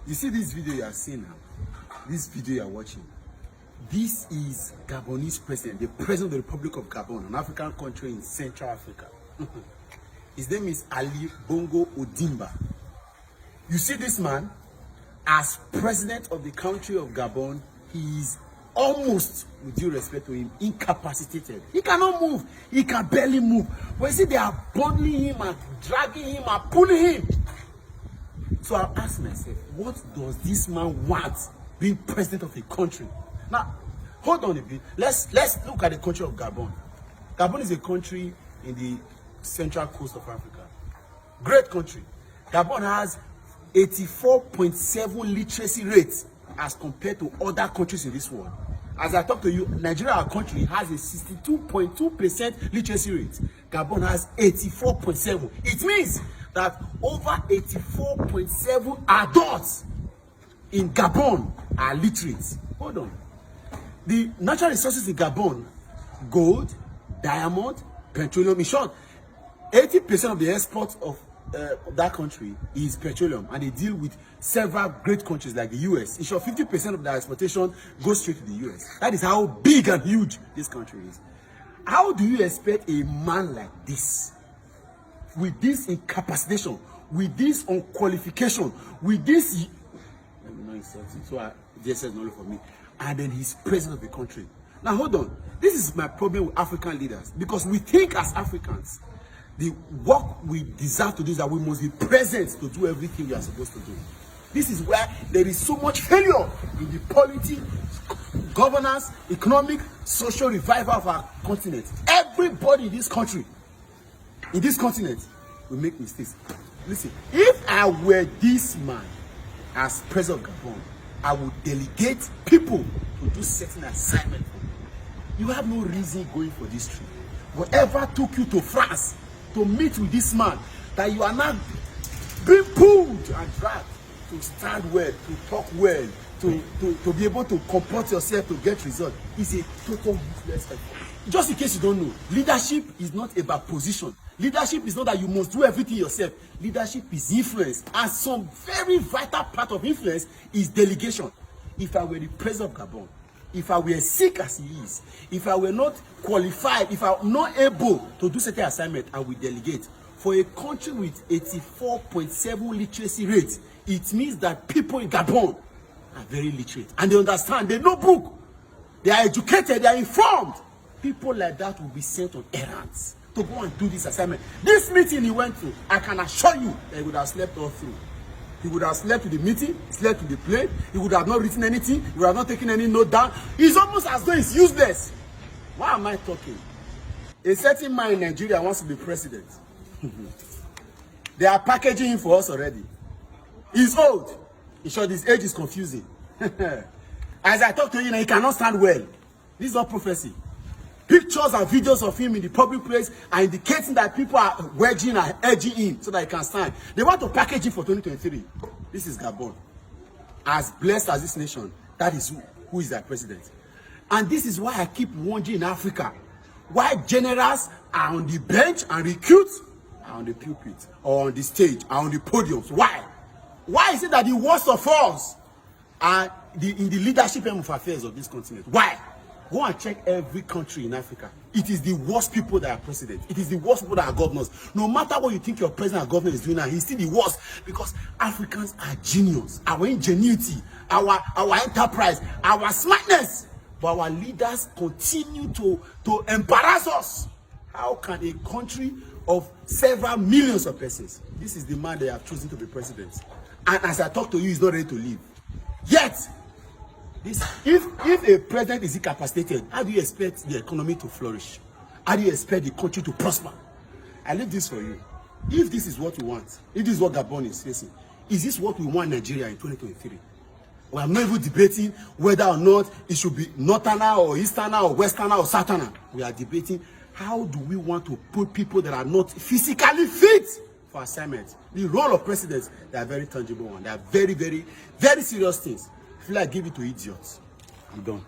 You see this video you are seeing now? This video you are watching. This is Gabonese president, the president of the Republic of Gabon, an African country in Central Africa. His name is Ali Bongo Ondimba. You see this man, as president of the country of Gabon, he is almost, with due respect to him, incapacitated. He cannot move. He can barely move. But you see, they are bundling him and dragging him and pulling him. So I ask myself, what does this man want being president of a country? Now, hold on a bit. Let's look at the country of Gabon. Gabon is a country in the central coast of Africa. Great country. Gabon has 84.7 literacy rate as compared to other countries in this world. As I talk to you, Nigeria, our country, has a 62.2% literacy rate. Gabon has 84.7. It means that over 84.7 adults in Gabon are literate. Hold on. The natural resources in Gabon, gold, diamond, petroleum. In short, 80% of the export of that country is petroleum, and they deal with several great countries like the US. In short, 50% of their exportation goes straight to the US. That is how big and huge this country is. How do you expect a man like this, with this incapacitation, with this unqualification, with this, let me not insult it, so this is not for me, and then he's president of the country? Now hold on, this is my problem with African leaders, because we think as Africans the work we deserve to do is that we must be present to do everything we are supposed to do. This is where there is so much failure in the polity, governance, economic, social revival of our continent. Everybody in this country, in this continent, will make mistakes. Listen, if I were this man as president of Gabon, I would delegate people to do certain assignment for me. You have no reason going for this trip. Whatever took you to France to meet with this man, that you are not being pulled and dragged to stand well, to talk well, to be able to comport yourself to get results, is a total useless effort. Just in case you don't know, leadership is not about position. Leadership is not that you must do everything yourself. Leadership is influence, and some very vital part of influence is delegation. If I were the president of Gabon, if I were sick as he is, if I were not qualified, if I'm not able to do certain assignment, I will delegate. For a country with 84.7 literacy rate, it means that people in Gabon are very literate, and they understand, they know book, they are educated, they are informed. People like that will be sent on errands to go and do this assignment. This meeting he went to, I can assure you that he would have slept all through. He would have slept with the meeting, slept with the plane. He would have not written anything. He would have not taken any note down. It's almost as though it's useless. Why am I talking? A certain man in Nigeria wants to be president. They are packaging him for us already. He's old. In short, his age is confusing. As I talk to you now, he cannot stand well. This is not prophecy. Pictures and videos of him in the public place are indicating that people are wedging and edging him so that he can stand. They want to package him for 2023. This is Gabon. As blessed as this nation, that is who is their president. And this is why I keep wondering in Africa, why generals are on the bench and recruits are on the pulpit or on the stage, are on the podiums. Why? Why is it that the worst of us are in the leadership of affairs of this continent? Why? Go and check every country in Africa. It is the worst people that are president. It is the worst people that are governors. No matter what you think your president or governor is doing now, he's still the worst, because Africans are genius. Our ingenuity, our enterprise, our smartness. But our leaders continue to embarrass us. How can a country of several millions of persons, this is the man they have chosen to be president, and as I talk to you, he's not ready to leave. Yet, if a president is incapacitated, how do you expect the economy to flourish? How do you expect the country to prosper? I leave this for you. If this is what you want, if this is what Gabon is facing, is this what we want Nigeria in 2023? We are not even debating whether or not it should be northerner or easterner or westerner or southerner. We are debating how do we want to put people that are not physically fit for assignments. The role of presidents, they are very tangible ones. They are very, very, very serious things. I feel like give it to idiots. I'm done.